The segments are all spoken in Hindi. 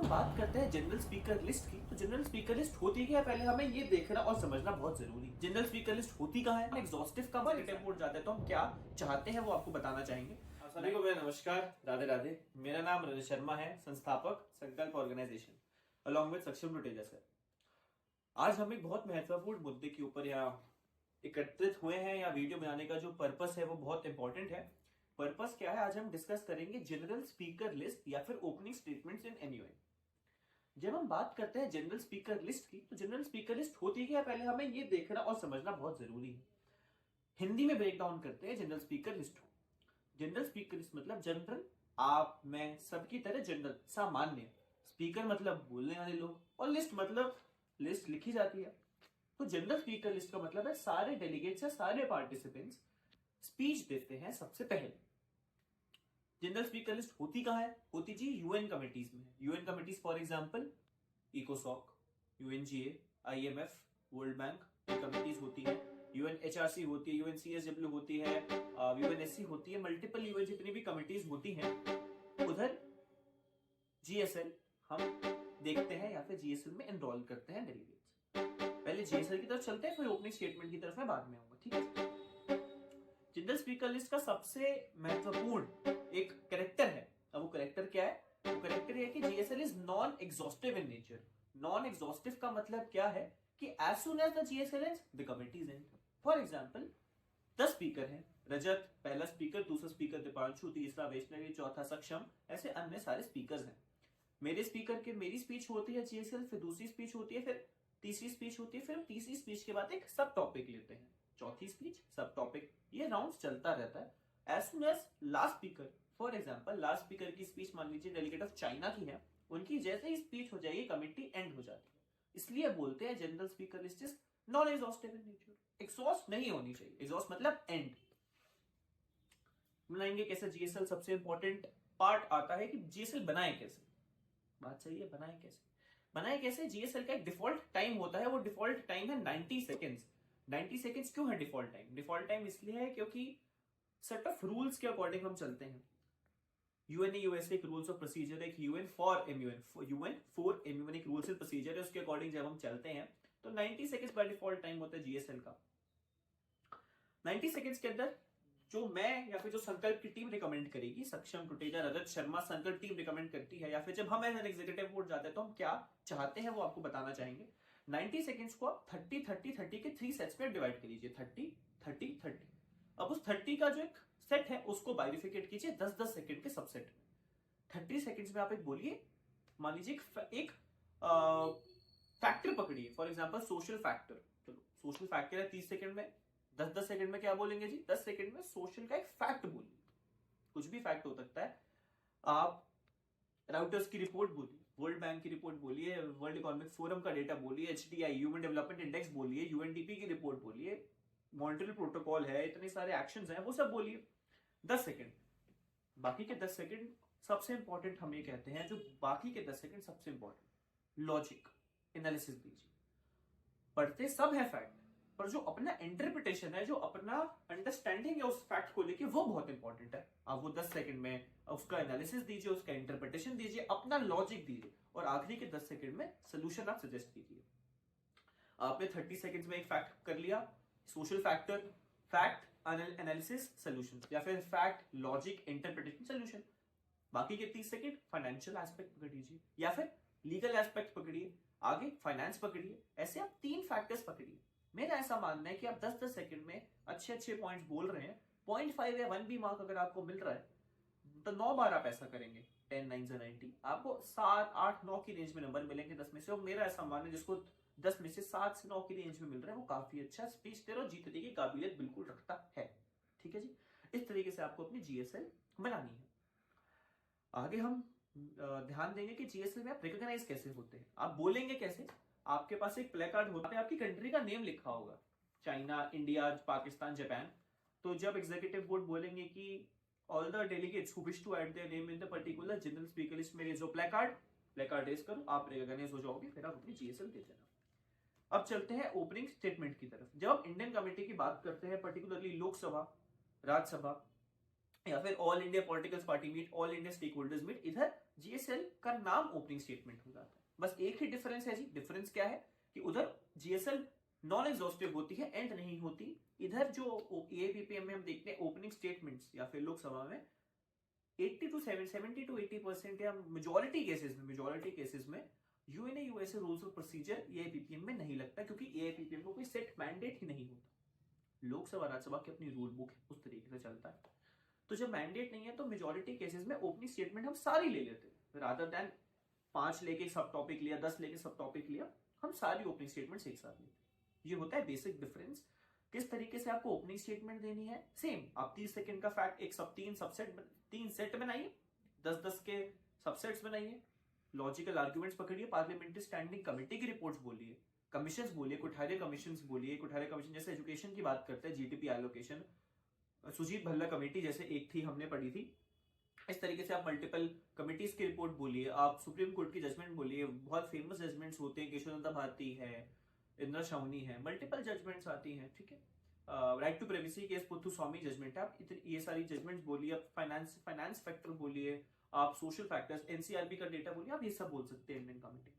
हम बात करते हैं जनरल स्पीकर लिस्ट की, तो जनरल स्पीकर लिस्ट होती क्या है पहले हमें ये देखना और समझना बहुत जरूरी है। जनरल स्पीकर लिस्ट होती कहाँ है, एग्जॉस्टिव का मोड जाते हैं तो हम क्या चाहते हैं वो आपको बताना चाहेंगे। सभी को मेरा नमस्कार, राधे राधे। मेरा नाम रजत शर्मा है, संस्थापक संकल्प ऑर्गेनाइजेशन अलॉन्ग विद सक्षम टुटेजा सर। आज हम एक बहुत महत्वपूर्ण मुद्दे के ऊपर यहाँ एकत्रित हुए हैं। या वीडियो बनाने का जो पर्पस है वो बहुत इंपॉर्टेंट है। पर्पस क्या है, आज हम डिस्कस करेंगे जनरल स्पीकर लिस्ट या फिर ओपनिंग स्टेटमेंट्स इन एनयूए। जब हम बात करते हैं जनरल स्पीकर लिस्ट की, तो जनरल स्पीकर लिस्ट होती क्या है पहले हमें ये देखना और समझना बहुत जरूरी है। हिंदी में ब्रेक डाउन करते हैं जनरल स्पीकर लिस्ट को। जनरल स्पीकर लिस्ट मतलब जनरल, आप मैं सबकी तरह जनरल सामान्य, स्पीकर मतलब बोलने वाले लोग, और लिस्ट मतलब लिस्ट लिखी जाती है। तो जनरल स्पीकर लिस्ट का मतलब है सारे डेलीगेट्स या सारे पार्टिसिपेंट्स स्पीच देते हैं सबसे पहले। जनरल स्पीकर लिस्ट होती कहां है, होती जी यूएन कमिटीज में। यूएन कमिटीज फॉर एग्जांपल इकोसॉक, UNGA, IMF, World Bank committees होती है। यूएनएचआरसी होती है, यूएनसीएसडब्ल्यू होती है, यूएनएससी होती है, मल्टीपल यूएन जितनी भी कमिटीज होती हैं। उधर जीएसएल हम देखते हैं या फिर जीएसएल में एनरोल करते हैं डेलीगेट्स। पहले जीएसएल की तरफ चलते हैं, फिर ओपनिंग स्टेटमेंट की तरफ मैं बाद में आऊंगा, ठीक है। जनरल स्पीकर लिस्ट का सबसे महत्वपूर्ण एक करेक्टर है। अब वो करेक्टर क्या है, वो करेक्टर है कि GSL is non exhaustive in nature. Non exhaustive का मतलब क्या है कि as soon as the GSL ends the committee is end. For example 10 speaker हैं, रजत पहला स्पीकर, दूसरा स्पीकर दीपांशु, तीसरा वैष्णवी, चौथा सक्षम, ऐसे अन्य सारे स्पीकर्स हैं। मेरे स्पीकर के मेरी स्पीच होती है जीएसएल, फिर दूसरी स्पीच होती है, फिर तीसरी स्पीच होती है, फिर तीसरी स्पीच के बाद एक सब टॉपिक लेते हैं, चौथी स्पीच, सब टॉपिक, ये राउंड चलता रहता है। As soon as last speaker, for example last speaker की स्पीच मान लीजिए डेलीगेट ऑफ चाइना की है, उनकी जैसे ही स्पीच हो जाएगी कमिटी एंड हो जाती है। इसलिए बोलते हैं general speaker list is non exhaustive in nature. Exhaust नहीं होनी चाहिए, एग्जॉस्ट मतलब एंड। बनाएंगे कैसे जीएसएल, सबसे इंपॉर्टेंट पार्ट आता है कि जीएसएल बनाए कैसे। बात सही है, बनाए कैसे, बनाए कैसे। जीएसएल का एक डिफॉल्ट टाइम होता है, वो डिफॉल्ट टाइम है 90 सेकेंड्स। 90 सेकेंड्स क्यों है डिफॉल्ट टाइम? डिफॉल्ट टाइम इसलिए है क्योंकि सेट ऑफ रूल्स के अकॉर्डिंग हम चलते हैं। यूएनए यूएसए एक रूल्स ऑफ प्रोसीजर है, एक UN for MUN, UN for MUN एक रूल्स एंड प्रोसीजर है, उसके अकॉर्डिंग जब हम चलते हैं तो 90 सेकेंड्स का डिफॉल्ट टाइम होता है जीएसएल का। 90 सेकेंड्स के अंदर जो मैं या फिर जो संकल्प की टीम रिकमेंड करेगी, सक्षम टुटेजा रजत शर्मा संकल्प टीम रिकमेंड करती है, या फिर जब हम एज एन एग्जीक्यूटिव बोर्ड जाते हैं तो हम क्या चाहते हैं वो आपको बताना चाहेंगे। 90 सेकेंड्स को आप 30 30 30 के 3 सेट्स में डिवाइड कर लीजिए, 30 30 30। अब उस 30 का जो एक सेट है उसको बाइफिकेट कीजिए 10-10 सेकेंड के सबसेट में। 30 सेकेंड्स में आप एक बोलिए, मान लीजिए एक फैक्टर पकड़िए, फॉर एग्जाम्पल सोशल फैक्टर। चलो सोशल फैक्टर है 30 सेकेंड में, 10-10 सेकंड में क्या बोलेंगे जी, 10 सेकंड में सोशल का एक फैक्ट बोलिए, कुछ भी फैक्ट हो सकता है। आप राउटर्स की रिपोर्ट बोलिए, वर्ल्ड बैंक की रिपोर्ट बोलिए, वर्ल्ड इकोनॉमिक फोरम का डेटा बोलिए, एचडीआई ह्यूमन डेवलपमेंट इंडेक्स बोलिए, यूएनडीपी की रिपोर्ट बोलिए, मॉन्ट्रियल प्रोटोकॉल है, इतने सारे एक्शंस हैं, वो सब बोलिए 10 सेकंड। बाकी के 10 सेकंड सबसे इंपॉर्टेंट हम ये कहते हैं, जो बाकी के 10 सेकंड सबसे इंपॉर्टेंट, लॉजिक एनालिसिस दीजिए। पढ़ते सब है फैक्ट, पर जो अपना इंटरप्रिटेशन है, जो अपना अंडरस्टैंडिंग है उस फैक्ट को लेके, वो बहुत इंपॉर्टेंट है। आप वो 10 सेकंड में उसका एनालिसिस दीजिए, उसका इंटरप्रिटेशन दीजिए, अपना लॉजिक दीजिए, और आखिरी के 10 सेकंड में सोल्यूशन आप सजेस्ट कीजिए। आपने 30 सेकंड्स में एक फैक्ट कर लिया, social factor, fact analysis solution, या फिर फैक्ट लॉजिक इंटरप्रिटेशन सोल्यूशन। बाकी के 30 सेकंड फाइनेंशियल एस्पेक्ट पकड़ लीजिए, या फिर लीगल एस्पेक्ट पकड़िए, आगे फाइनेंस पकड़िए। ऐसे आप 3 फैक्टर्स पकड़िए। मेरा ऐसा मानना है कि आप 10-10 सेकंड में अच्छे अच्छे पॉइंट्स बोल रहे हैं, 0.5 या 1 भी मार्क अगर आपको मिल रहा है तो 9 बार आप ऐसा करेंगे, 10 9 से 90, आपको 7 8 9 की रेंज में नंबर मिलेंगे 10 में से। और मेरा ऐसा मानना है जिसको 10 में से 7 से 9 की रेंज में मिल रहा है वो काफी अच्छा स्पीच दे रहा है, जीतने की काबिलियत बिल्कुल रखता है। ठीक है जी, इस तरीके से आपको अपनी जीएसएल बनानी है। आगे हम ध्यान देंगे कि जीएसएल में आप रिकॉग्नाइज कैसे होते हैं, आप बोलेंगे कैसे। आपके पास एक प्ले कार्ड होता है, आपकी कंट्री का नेम लिखा होगा, चाइना, इंडिया, पाकिस्तान, जापान। तो जब एग्जीक्यूटिव बोर्ड बोलेंगे कि all the delegates who wish to add their name in the particular general speaker list में जो प्ले कार्ड रेज करो, आप रिकॉग्नाइज हो जाओगे, फिर आप अपनी जीएसएल दे देना। अब चलते हैं ओपनिंग स्टेटमेंट की तरफ। जब हम इंडियन कमेटी की बात करते हैं, पर्टिकुलरली लोकसभा, राज्यसभा, या फिर all India political party meet, all India stakeholders meet, इधर जीएसएल का नाम ओपनिंग स्टेटमेंट हो जाता है। बस एक ही डिफरेंस है जी। डिफरेंस क्या है कि उधर जीएसएल नॉन एग्जॉस्टिव होती है, एंड नहीं होती। इधर जो एआईपीपीएम में हम देखते हैं ओपनिंग स्टेटमेंट्स या फिर लोकसभा में 70 to 80% या मेजोरिटी केसेस में UNA USA rules of procedure AIPPM में नहीं लगता, क्योंकि एआईपीपीएम को कोई सेट मैंडेट ही नहीं होता। लोकसभा राज्यसभा की अपनी रूल बुक है, उस तरीके से चलता है। तो जब मैंडेट नहीं है तो मेजोरिटी केसेस में ओपनिंग स्टेटमेंट हम सारी ले लेते हैं, रादर देन 5 लेके सब टॉपिक लिया, 10 लेके सब टॉपिक लिया, हम सारी ओपनिंग स्टेटमेंट एक साथ लेते हैं। ये होता है बेसिक डिफरेंस। किस तरीके से आपको ओपनिंग स्टेटमेंट देनी है, सेम। आप 30 सेकंड का फैक्ट एक सब 3 सेट बनाइए, 10-10 के सबसेट्स बनाइए, लॉजिकल आर्ग्यूमेंट्स पकड़िए, पार्लियामेंट्री स्टैंडिंग कमेटी की रिपोर्ट्स बोलिए, कमीशंस बोलिए, कुठारे कमीशंस बोलिए। कुठारे कमीशन जैसे एजुकेशन की बात करते हैं, GDP allocation, Sujit Bhalla committee जैसे एक थी, हमने पढ़ी थी। इस तरीके से आप मल्टीपल कमिटीज की रिपोर्ट बोलिए, आप सुप्रीम कोर्ट की जजमेंट बोलिए। बहुत फेमस जजमेंट्स होते हैं, केशवनंदा भारती है, इंदिरा शाउनी है, मल्टीपल जजमेंट्स आती हैं, ठीक है। Right to privacy case Puttaswamy judgment है, आप ये सारी जजमेंट्स बोलिए। आप फाइनेंस फैक्टर बोलिए, आप सोशल फैक्टर्स, एनसीआरबी का डेटा बोलिए, आप ये सब बोल सकते हैं इंडियन कमेटी।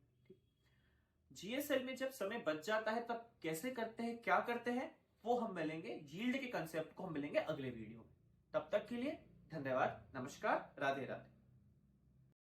जीएसएल में जब समय बच जाता है तब कैसे करते हैं, क्या करते हैं, वो हम मिलेंगे, यील्ड के कंसेप्ट को हम मिलेंगे अगले वीडियो में। तब तक के लिए धन्यवाद, नमस्कार, राधे राधे।